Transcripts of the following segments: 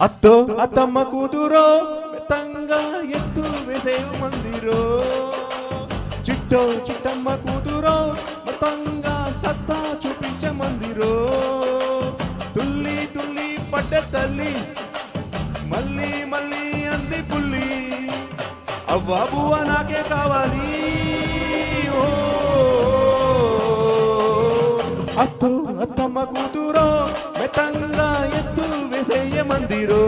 అత్తో అత్తమ్మ కూతురో మెత్తంగా ఎత్తు వేసే మందిరో చిట్టో చిట్టమ్మ కూతురో మొత్తంగా సత్తా చూపించే మందిరో తుల్లి తుల్లి పడ్డ తల్లి మళ్ళీ మళ్ళీ అంది పుల్లి అవ్వా బువ్వ నాకే కావాలి అత్తో అత్తమ్మ కూతురో మెత్తంగా ఎత్తు వేసేయ మందిరో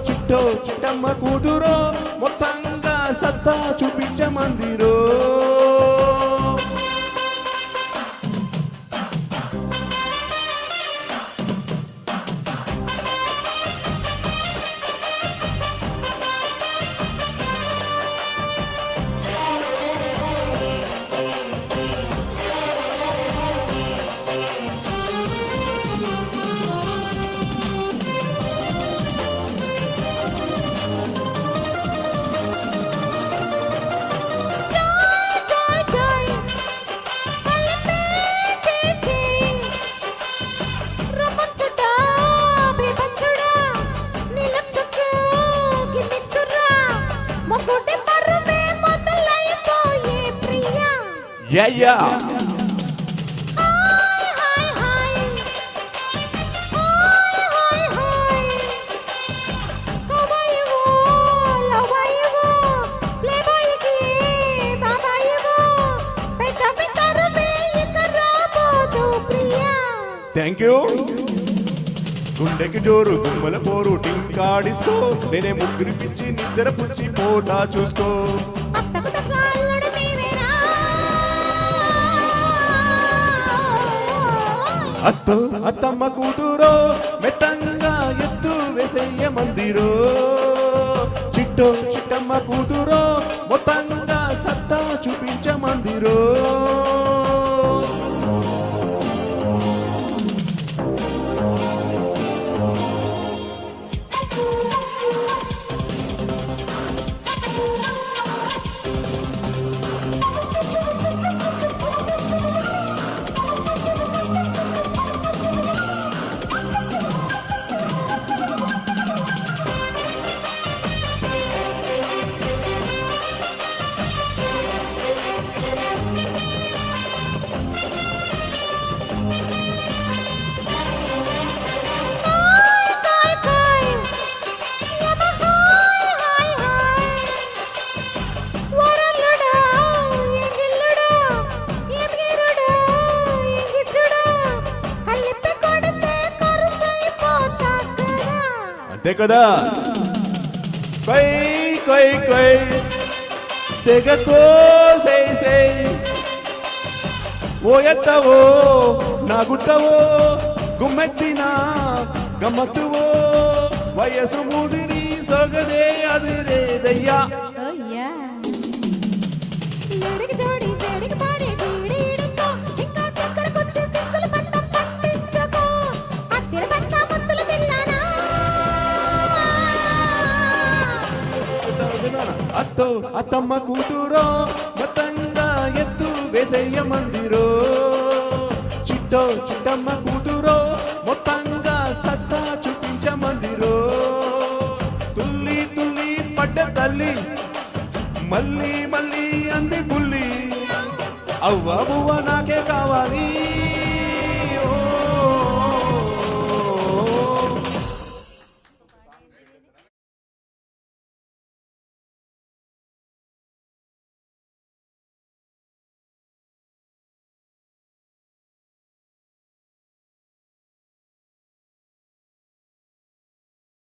చిట్టో చిట్టమ్మ కూతురో మొత్తంగా సత్తా చూపించే మందిరో Yeah, yeah. Thank you. గుండెకి జోరు గుమ్మల పోరు టింకా డిస్కో నేనే ముగ్గురి పిచ్చి నిద్ర పుచ్చి పోటా చూసుకో అత్తో అత్తమ్మ కూతురో మెత్తంగా ఎత్తు వేసేయ మందిరో చిట్టో చిట్టమ్మ కూతురో మొత్తంగా సత్తా చూపించే మందిరో అంతే కదా కై కై కై తెగకో సై సై ఓ ఎత్తవో నా గుట్టవో గుమ్మెత్తిన గమ్మత్తువో వయసు ముదిరి సొగదే అదిరే దయ్యా అత్తో అత్తమ్మ కూతురో మొత్తంగా ఎత్తు వేసేయ మందిరో చిట్టో చిట్టమ్మ కూతురో మొత్తంగా సత్తా చూపించే మందిరో తుల్లి తుల్లి పడ్డ తల్లి మళ్ళీ మళ్ళీ అంది పుల్లి అవ్వ బువ్వ నాకే కావాలి